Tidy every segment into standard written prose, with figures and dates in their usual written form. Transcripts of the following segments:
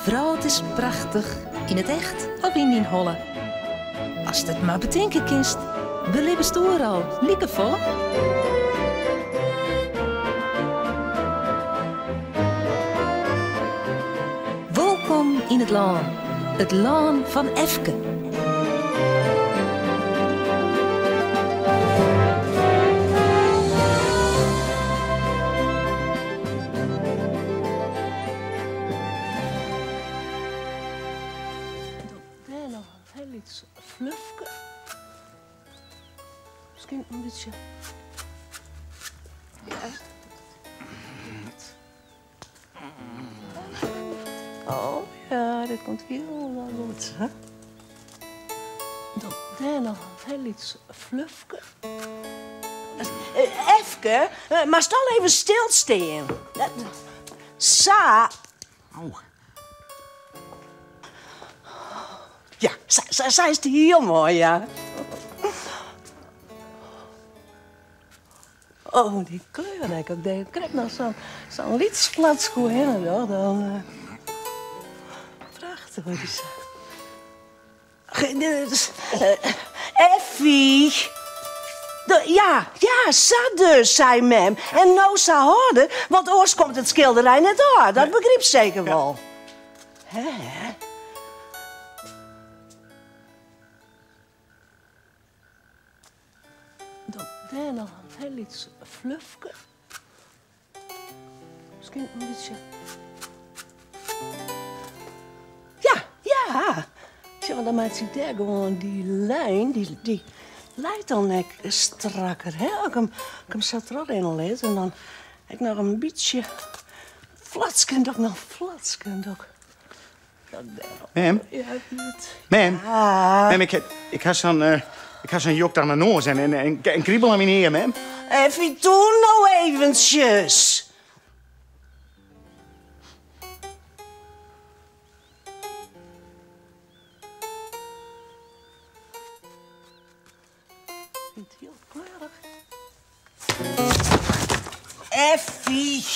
Vrouw, het is prachtig, in het echt of in die holle. Als het maar bedenken kist, we leven stoer al, liekevolle. Welkom in het laan van Efke. Heel iets fluffke. Misschien een beetje. Ja. Oh ja, dit komt heel goed. Hè? Dan daar nog heel iets fluffke. Efke, maar stel even stilstaan. Sa. Oh. Ja, zij is heel mooi, ja. Oh, die kleur, ik ook. Ik krijg nog zo'n lietsplaats heen, dan. Prachtig, wat is dat? Effie. Ja, sa dus, zei mem. En nou sa hoorde, want oors komt het schilderij net door. Dat begreep zeker wel. Ja. Hè? Daar nog heel iets fluffke. Misschien een beetje. Ja. Zie, want dan maakt hij daar gewoon die lijn, die leidt dan net strakker. Hè? Ik hem zat er al in lezen en dan heb ik nog een beetje flatskend ook. Mem? Ja, goed. Mem? Ah. Mem, ik had zo'n jok aan mijn neus en kriebel aan mijn neer, mem. Even doen nou eventjes. Ik vind het heel kleurig. Effie,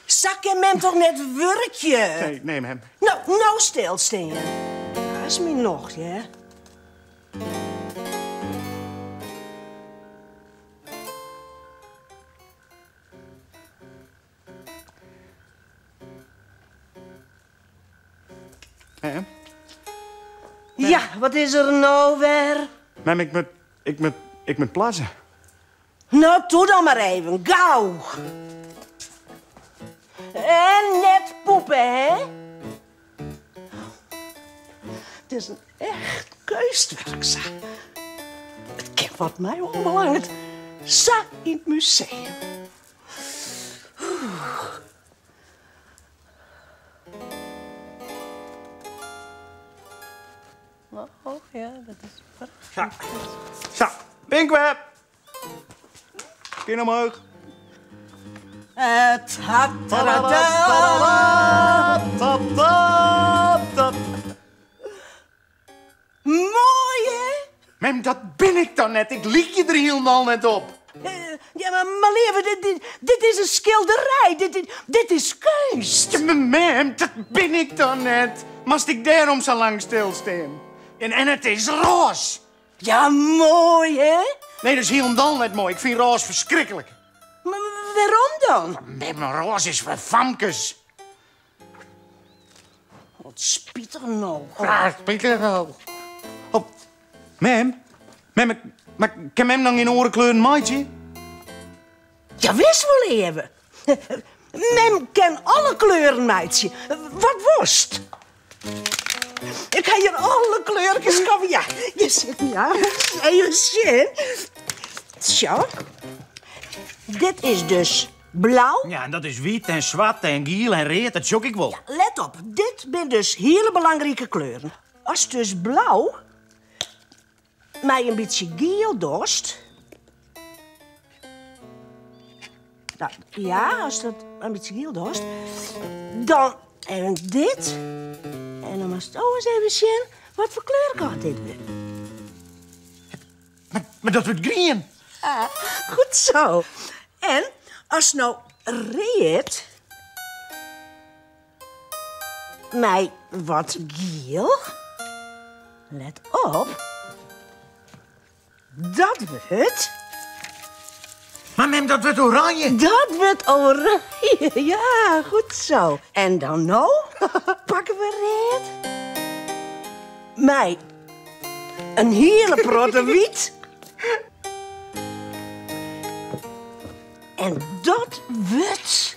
zak je mem toch net wurkje? Nee, mem. Nou stilstaan. Dat is me nog, ja. Mem? Ja, wat is er nou weer? Mem, ik moet plassen. Nou, doe dan maar even, gauw. En net poepen, hè? Het is een echt kunstwerk, sa. Het kan wat mij onbelangrijk. Sa in het museum. Oh ja, dat is prachtig. Zo, Pinkweb. Kin omhoog. Het had mooi, hè? Mem, dat ben ik dan net. Ik lieg je er helemaal net op. Ja, maar lieve, dit is een schilderij. Dit is kunst. Ja, maar mem, dat ben ik dan net. Mast ik daarom zo lang stilstaan? En het is roze. Ja, mooi, hè? Nee, dat is helemaal net mooi. Ik vind roze verschrikkelijk. Maar waarom dan? Mem, roze is voor famkes. Wat spiet er nou? Ja, spieker wel. Oh, mem, maar kan mem dan in oren kleuren maatje? Ja, wist wel even. Mem ken alle kleuren, meidje. Wat worst. Ik ga hier alle kleurtjes komen. Ja, je zit ja. Even zien. Zo. Dit is dus blauw. Ja, en dat is wit en zwart en geel en reet, dat zoek ik wel. Ja, let op, dit zijn dus hele belangrijke kleuren. Als dus blauw mij een beetje geel dorst. Nou, ja, als dat een beetje geel dorst. Dan even dit. En dan was het eens even zien wat voor kleur kan dit weer. Maar dat wordt green. Ah, goed zo. En als nou reet mij wat giel. Let op. Dat wordt... Maar mem, dat wordt oranje. Dat wordt oranje. Ja, goed zo. En dan nou pakken we red. Mij een hele protte wiet. En dat wordt...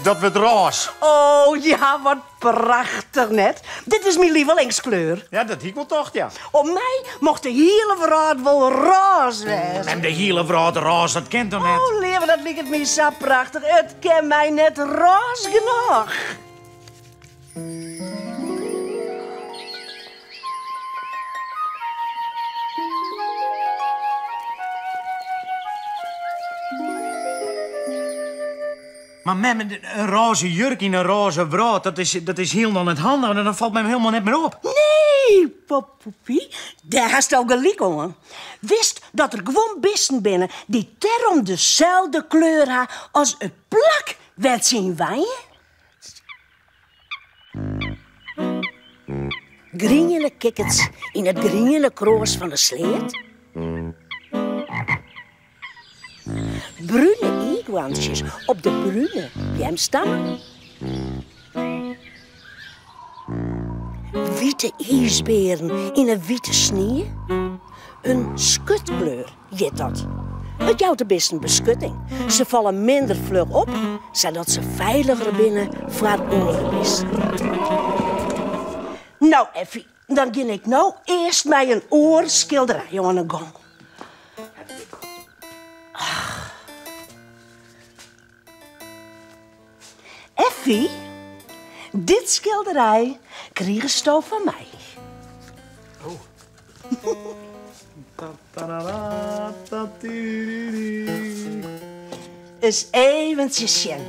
Dat wordt roze. Oh ja, wat prachtig net. Dit is mijn lievelingskleur. Ja, dat ik wel toch, ja. Op mij mocht de hele wereld wel roze wezen. Mem, de hele vrouw de roze, dat kent toch net? Oh, leven, dat lijkt me zo prachtig. Het kan mij net roze genoeg. Maar mem, een roze jurk in een roze vrouw, dat is heel dan het handig. En dan valt mij helemaal net meer op. Nee, poepie, daar hast al gelijk aan. Wist dat er gewoon beesten binnen die terom dezelfde kleur hebben als een plak werd zien waaien? Grienjele kikkets in het grienjele kroos van de sleet. Bruine iguansjes op de bruine jemstammen. Witte ijsberen in een witte sneeuw. Een schutkleur, jit dat. Het jouwt de best een beschutting. Ze vallen minder vlug op, zodat ze veiliger binnen voor andere beesten. Nou, Effie, dan ging ik nou eerst mij een oorschilderij aan de gang. Effie, dit schilderij kreeg een stof van mij. Eens eventjes zien.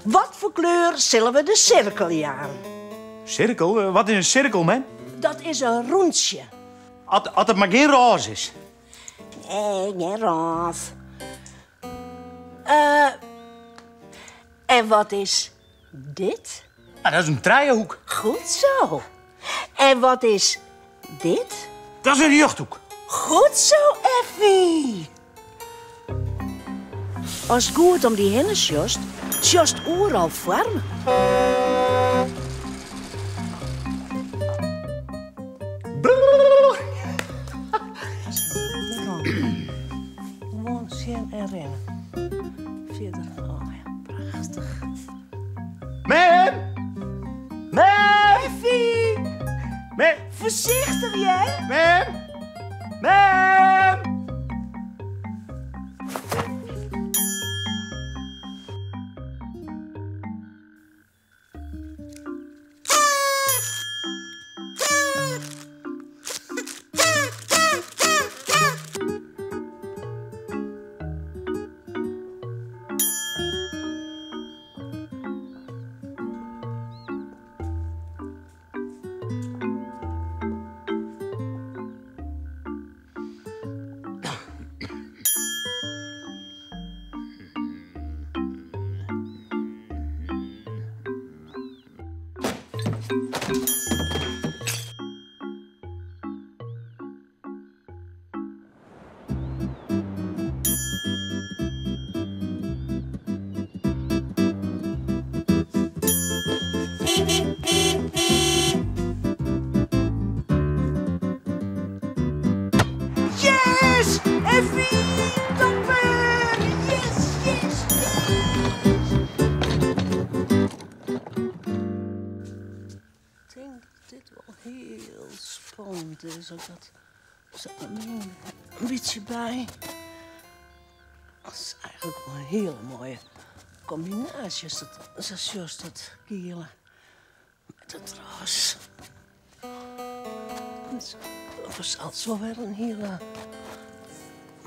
Wat voor kleur zullen we de cirkel aan? Cirkel? Wat is een cirkel, man? Dat is een rondje. Als het maar geen roze is. Nee, geen roze. En wat is dit? Ah, dat is een driehoek. Goed zo. En wat is dit? Dat is een jachthoek. Goed zo, Effie. Als het goed om die hennis jost, jost overal vormen. Gewoon zien en rennen. Verder, oh ja, prachtig. Mem! Mem! Effie, Mem! voorzichtig jij. Mem! Mem! Yes! Effie! Topper! Yes, yes, Ik denk dat dit wel heel spannend is. Ook dat zat er een beetje bij. Dat is eigenlijk wel een hele mooie combinatie. Dat is juist dat gele met het roze. Dat was altijd wel weer een hele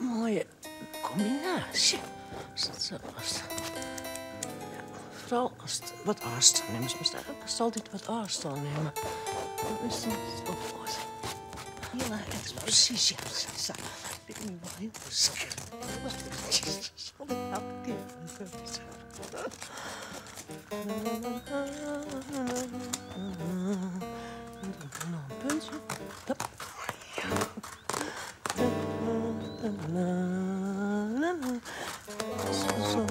mooie combinatie. Als dat zo was. Ja, vooral als het wat afstand neemt. Dus eigenlijk als het altijd wat afstand nemen. Dan is het wel goed. Hele explosief. Ja, zo. Ik ben nu wel heel verschrikkelijk. Zal ik elke keer. Puntje. Hup. Zo,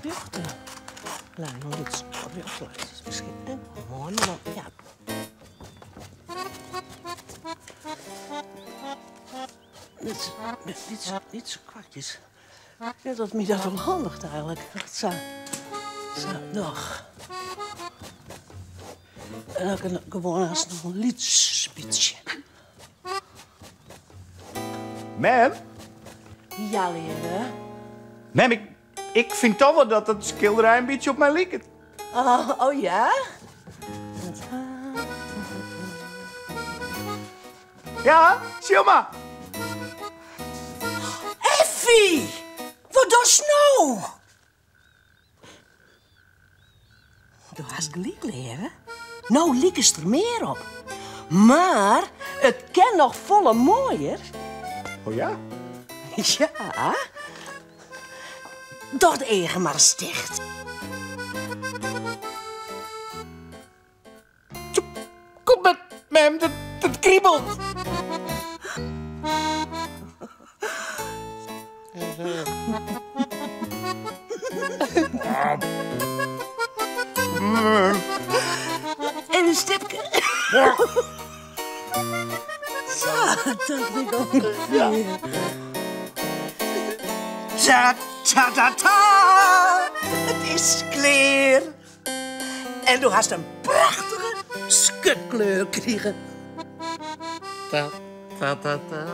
luchten. Lijn, hoe dit is misschien mooi, maar ja. Niet zo kwartjes. Ja, dat me dat wel handig eigenlijk. Zo, nog. En dan kan ik gewoon als nog een liedspitsje. Mam? Ja, leren. Mam, ik vind toch wel dat het schilderij een beetje op mij lijkt. Oh ja? Ja, zie maar. Effie! Wat doe je nou? Du hast gelijk, leren. Nou lieken er meer op. Maar het kan nog volle mooier. Oh ja? Ja. Dat eigen maar sticht. Kom met, mam, dat kriebelt. En een stipje. Zo, dat vind ik ongeveer. Ta ta ta ta. Het is kleer. En du hast een prachtige skutkleur krijgen. Ta ta ta ta.